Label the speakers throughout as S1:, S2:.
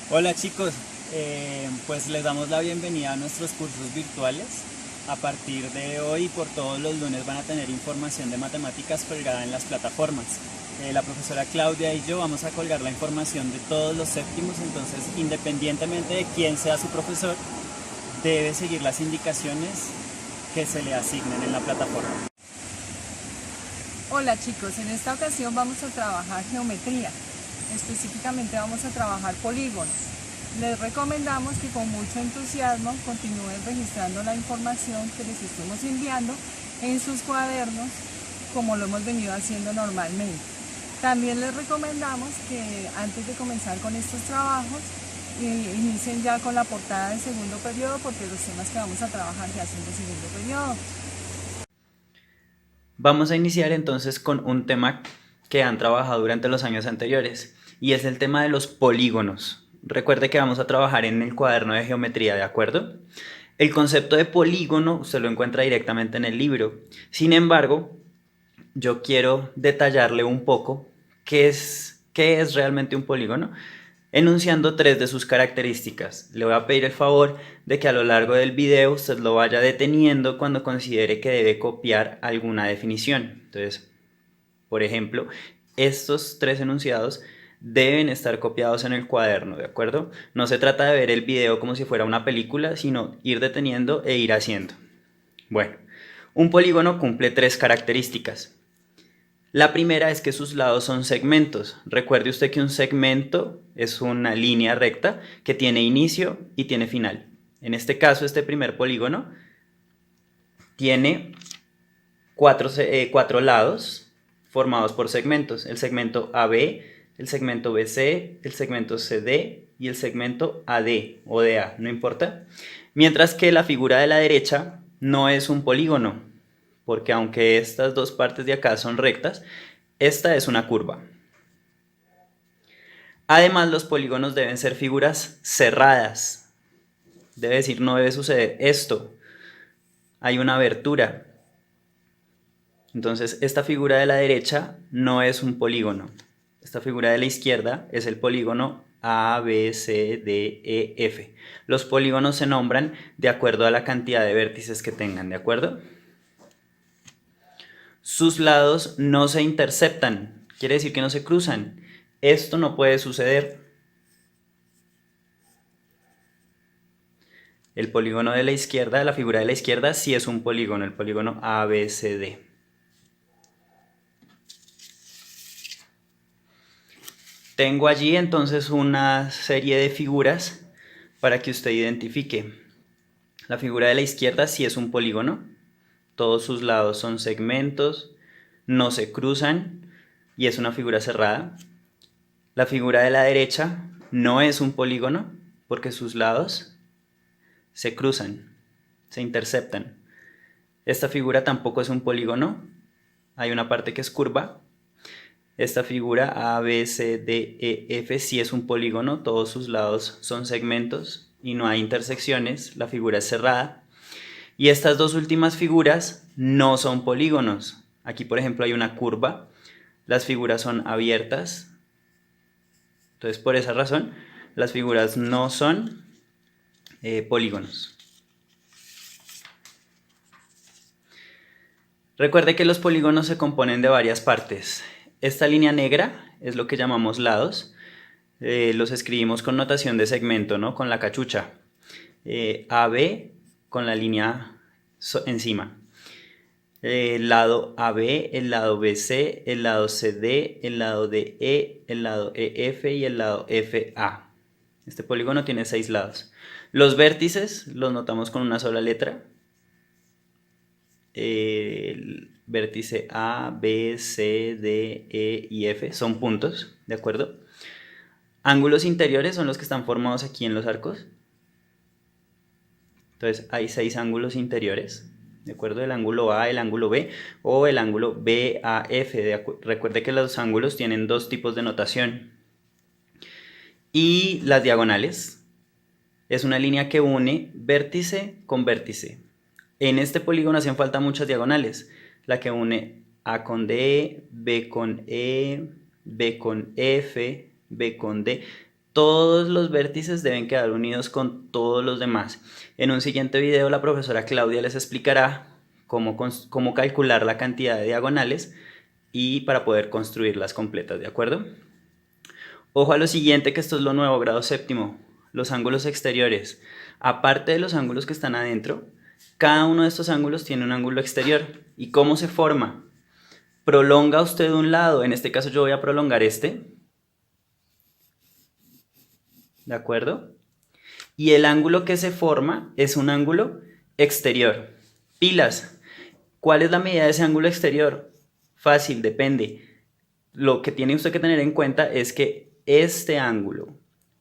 S1: Hola chicos, pues les damos la bienvenida a nuestros cursos virtuales. A partir de hoy, por todos los lunes, van a tener información de matemáticas colgada en las plataformas. La profesora Claudia y yo vamos a colgar la información de todos los séptimos, entonces independientemente de quién sea su profesor, debe seguir las indicaciones que se le asignen en la plataforma.
S2: Hola chicos, en esta ocasión vamos a trabajar geometría, específicamente vamos a trabajar polígonos. Les recomendamos que con mucho entusiasmo continúen registrando la información que les estemos enviando en sus cuadernos como lo hemos venido haciendo normalmente. También les recomendamos que antes de comenzar con estos trabajos inicien ya con la portada del segundo periodo porque los temas que vamos a trabajar ya son de segundo periodo.
S3: Vamos a iniciar entonces con un tema que han trabajado durante los años anteriores y es el tema de los polígonos. Recuerde que vamos a trabajar en el cuaderno de geometría, ¿de acuerdo? El concepto de polígono usted lo encuentra directamente en el libro. Sin embargo, yo quiero detallarle un poco qué es realmente un polígono, enunciando tres de sus características. Le voy a pedir el favor de que a lo largo del video usted lo vaya deteniendo cuando considere que debe copiar alguna definición. Entonces, por ejemplo, estos tres enunciados deben estar copiados en el cuaderno, ¿de acuerdo? No se trata de ver el video como si fuera una película, sino ir deteniendo e ir haciendo. Bueno, un polígono cumple tres características. La primera es que sus lados son segmentos. Recuerde usted que un segmento es una línea recta que tiene inicio y tiene final. En este caso, este primer polígono tiene cuatro lados formados por segmentos. El segmento AB, el segmento BC, el segmento CD y el segmento AD o DA, no importa. Mientras que la figura de la derecha no es un polígono, porque aunque estas dos partes de acá son rectas, esta es una curva. Además, los polígonos deben ser figuras cerradas. Debe decir, no debe suceder esto. Hay una abertura. Entonces, esta figura de la derecha no es un polígono. Esta figura de la izquierda es el polígono A, B, C, D, E, F. Los polígonos se nombran de acuerdo a la cantidad de vértices que tengan, ¿de acuerdo? Sus lados no se interceptan, quiere decir que no se cruzan. Esto no puede suceder. El polígono de la izquierda, la figura de la izquierda, sí es un polígono, el polígono ABCD. Tengo allí entonces una serie de figuras para que usted identifique. La figura de la izquierda sí es un polígono, todos sus lados son segmentos, no se cruzan y es una figura cerrada. La figura de la derecha no es un polígono porque sus lados se cruzan, se interceptan. Esta figura tampoco es un polígono, hay una parte que es curva. Esta figura A, B, C, D, E, F sí es un polígono, todos sus lados son segmentos y no hay intersecciones, la figura es cerrada. Y estas dos últimas figuras no son polígonos. Aquí, por ejemplo, hay una curva, las figuras son abiertas. Entonces, por esa razón, las figuras no son polígonos. Recuerde que los polígonos se componen de varias partes. Esta línea negra es lo que llamamos lados. Los escribimos con notación de segmento, ¿no? Con la cachucha. AB con la línea encima. El lado AB, el lado BC, el lado CD, el lado DE, el lado EF y el lado FA. Este polígono tiene 6 lados. Los vértices los notamos con una sola letra. El vértice A, B, C, D, E y F son puntos, ¿de acuerdo? Ángulos interiores son los que están formados aquí en los arcos. Entonces hay 6 ángulos interiores, ¿de acuerdo? El ángulo A, el ángulo B o el ángulo BAF. Recuerde que los ángulos tienen dos tipos de notación. Y las diagonales es una línea que une vértice con vértice. En este polígono hacen falta muchas diagonales. La que une A con D, B con E, B con F, B con D. Todos los vértices deben quedar unidos con todos los demás. En un siguiente video la profesora Claudia les explicará cómo calcular la cantidad de diagonales y para poder construirlas completas, ¿de acuerdo? Ojo a lo siguiente, que esto es lo nuevo, grado séptimo, los ángulos exteriores. Aparte de los ángulos que están adentro, cada uno de estos ángulos tiene un ángulo exterior. ¿Y cómo se forma? Prolonga usted un lado, en este caso yo voy a prolongar este, ¿de acuerdo? Y el ángulo que se forma es un ángulo exterior. Pilas, ¿cuál es la medida de ese ángulo exterior? Fácil, depende. Lo que tiene usted que tener en cuenta es que este ángulo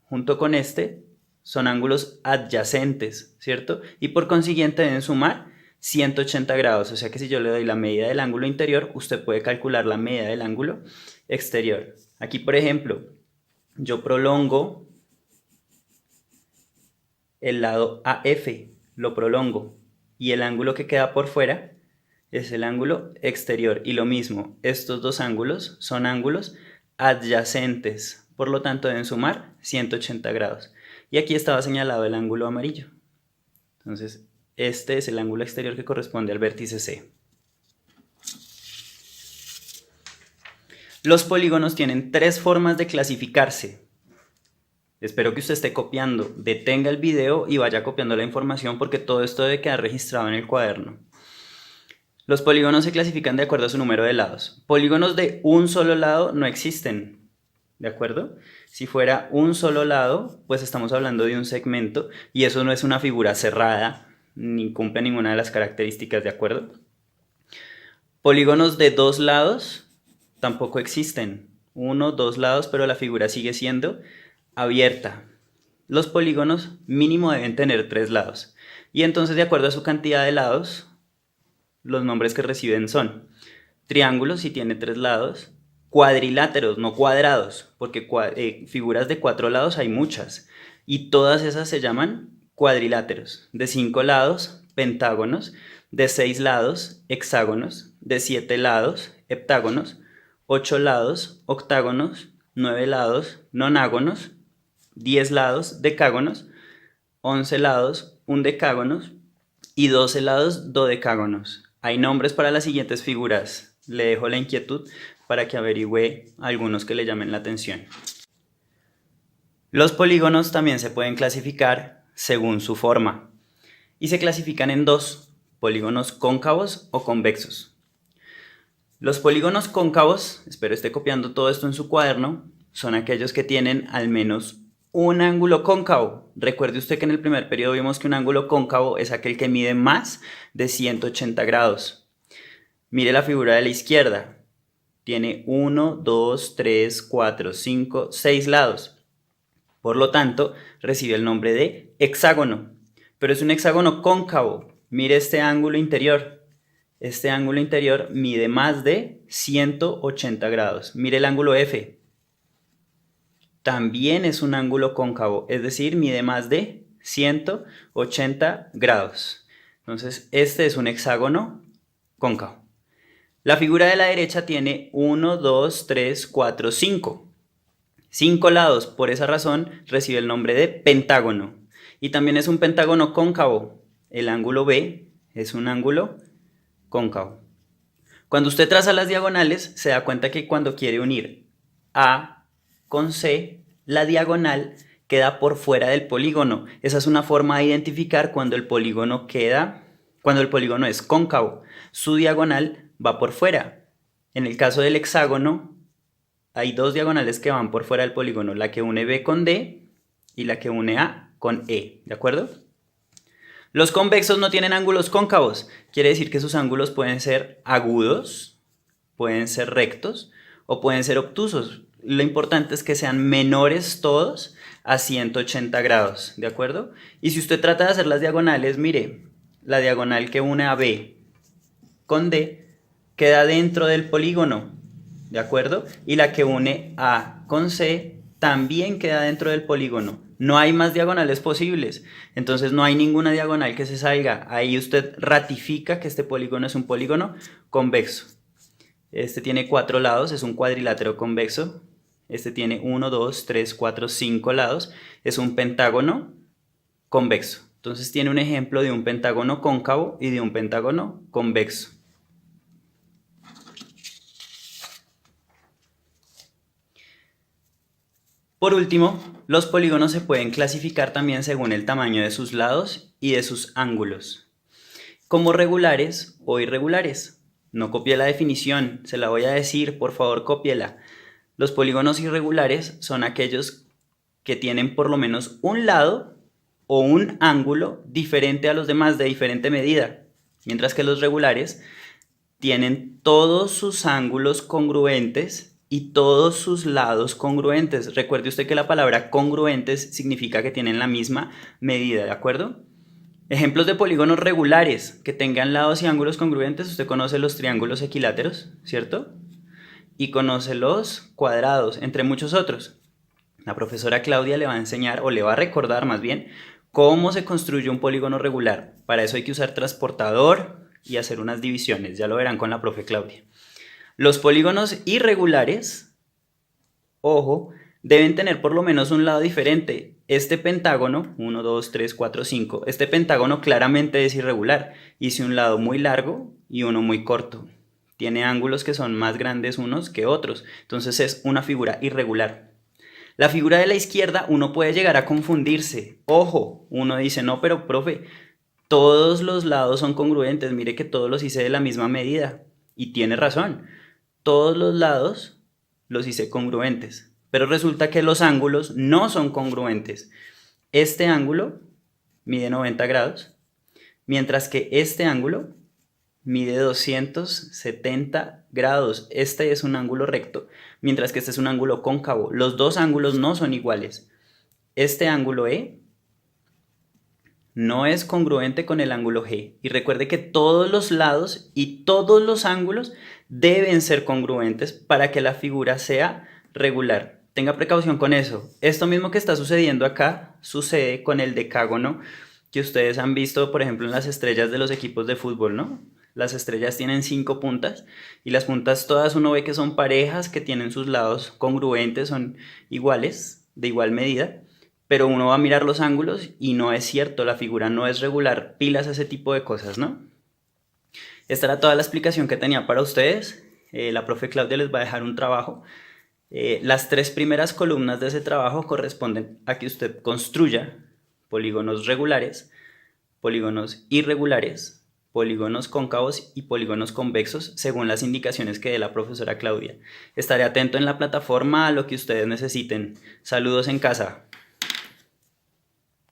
S3: junto con este son ángulos adyacentes, ¿cierto? Y por consiguiente deben sumar 180 grados, o sea que si yo le doy la medida del ángulo interior, usted puede calcular la medida del ángulo exterior. Aquí, por ejemplo, yo prolongo el lado AF, lo prolongo, y el ángulo que queda por fuera es el ángulo exterior. Y lo mismo, estos dos ángulos son ángulos adyacentes, por lo tanto deben sumar 180 grados. Y aquí estaba señalado el ángulo amarillo. Entonces, este es el ángulo exterior que corresponde al vértice C. Los polígonos tienen tres formas de clasificarse. Espero que usted esté copiando. Detenga el video y vaya copiando la información porque todo esto debe quedar registrado en el cuaderno. Los polígonos se clasifican de acuerdo a su número de lados. Polígonos de un solo lado no existen, ¿de acuerdo? Si fuera un solo lado, pues estamos hablando de un segmento y eso no es una figura cerrada, ni cumple ninguna de las características, ¿de acuerdo? Polígonos de dos lados tampoco existen. Uno, dos lados, pero la figura sigue siendo abierta. Los polígonos mínimo deben tener 3 lados. Y entonces, de acuerdo a su cantidad de lados, los nombres que reciben son triángulos si tiene 3 lados, cuadriláteros, no cuadrados, porque figuras de 4 lados hay muchas, y todas esas se llaman cuadriláteros. De 5 lados, pentágonos, de 6 lados, hexágonos, de 7 lados, heptágonos, 8 lados, octágonos, 9 lados, nonágonos, 10 lados, decágonos, 11 lados, undecágonos y 12 lados, dodecágonos. Hay nombres para las siguientes figuras. Le dejo la inquietud para que averigüe algunos que le llamen la atención. Los polígonos también se pueden clasificar según su forma y se clasifican en dos: polígonos cóncavos o convexos. Los polígonos cóncavos, espero esté copiando todo esto en su cuaderno, son aquellos que tienen al menos un ángulo cóncavo. Recuerde usted que en el primer periodo vimos que un ángulo cóncavo es aquel que mide más de 180 grados. Mire la figura de la izquierda. Tiene 1, 2, 3, 4, 5, 6 lados. Por lo tanto, recibe el nombre de hexágono. Pero es un hexágono cóncavo. Mire este ángulo interior. Este ángulo interior mide más de 180 grados. Mire el ángulo F. También es un ángulo cóncavo, es decir, mide más de 180 grados. Entonces, este es un hexágono cóncavo. La figura de la derecha tiene 1, 2, 3, 4, 5. 5 lados, por esa razón recibe el nombre de pentágono. Y también es un pentágono cóncavo. El ángulo B es un ángulo cóncavo. Cuando usted traza las diagonales, se da cuenta que cuando quiere unir A con C, la diagonal queda por fuera del polígono. Esa es una forma de identificar cuando el polígono es cóncavo. Su diagonal va por fuera. En el caso del hexágono, hay dos diagonales que van por fuera del polígono, la que une B con D y la que une A con E, ¿de acuerdo? Los convexos no tienen ángulos cóncavos, quiere decir que sus ángulos pueden ser agudos, pueden ser rectos o pueden ser obtusos. Lo importante es que sean menores todos a 180 grados, ¿de acuerdo? Y si usted trata de hacer las diagonales, mire, la diagonal que une a B con D queda dentro del polígono, ¿de acuerdo? Y la que une A con C también queda dentro del polígono. No hay más diagonales posibles, entonces no hay ninguna diagonal que se salga. Ahí usted ratifica que este polígono es un polígono convexo. Este tiene 4 lados, es un cuadrilátero convexo. este tiene 1, 2, 3, 4, 5 lados, es un pentágono convexo. Entonces tiene un ejemplo de un pentágono cóncavo y de un pentágono convexo. Por último, los polígonos se pueden clasificar también según el tamaño de sus lados y de sus ángulos, como regulares o irregulares. No copié la definición, se la voy a decir, por favor cópiela. Los polígonos irregulares son aquellos que tienen por lo menos un lado o un ángulo diferente a los demás de diferente medida, mientras que los regulares tienen todos sus ángulos congruentes y todos sus lados congruentes. Recuerde usted que la palabra congruentes significa que tienen la misma medida, ¿de acuerdo? Ejemplos de polígonos regulares que tengan lados y ángulos congruentes. Usted conoce los triángulos equiláteros, ¿cierto? Y conoce los cuadrados, entre muchos otros. La profesora Claudia le va a enseñar, o le va a recordar más bien, cómo se construye un polígono regular. Para eso hay que usar transportador y hacer unas divisiones. Ya lo verán con la profe Claudia. Los polígonos irregulares, ojo, deben tener por lo menos un lado diferente. Este pentágono, 1, 2, 3, 4, 5, este pentágono claramente es irregular. Hice un lado muy largo y uno muy corto. Tiene ángulos que son más grandes unos que otros. Entonces es una figura irregular. La figura de la izquierda uno puede llegar a confundirse. Ojo, uno dice, no, pero profe, todos los lados son congruentes. Mire que todos los hice de la misma medida. Y tiene razón. Todos los lados los hice congruentes, pero resulta que los ángulos no son congruentes. Este ángulo mide 90 grados, mientras que este ángulo mide 270 grados. Este es un ángulo recto, mientras que este es un ángulo cóncavo. Los dos ángulos no son iguales. Este ángulo E no es congruente con el ángulo G. Y recuerde que todos los lados y todos los ángulos deben ser congruentes para que la figura sea regular. Tenga precaución con eso. Esto mismo que está sucediendo acá sucede con el decágono que ustedes han visto, por ejemplo, en las estrellas de los equipos de fútbol, ¿no? Las estrellas tienen 5 puntas y las puntas todas uno ve que son parejas, que tienen sus lados congruentes, son iguales, de igual medida. Pero uno va a mirar los ángulos y no es cierto, la figura no es regular. Pilas a ese tipo de cosas, ¿no? Esta era toda la explicación que tenía para ustedes. La profe Claudia les va a dejar un trabajo. Las 3 primeras columnas de ese trabajo corresponden a que usted construya polígonos regulares, polígonos irregulares, polígonos cóncavos y polígonos convexos según las indicaciones que dé la profesora Claudia. Estaré atento en la plataforma a lo que ustedes necesiten. Saludos en casa.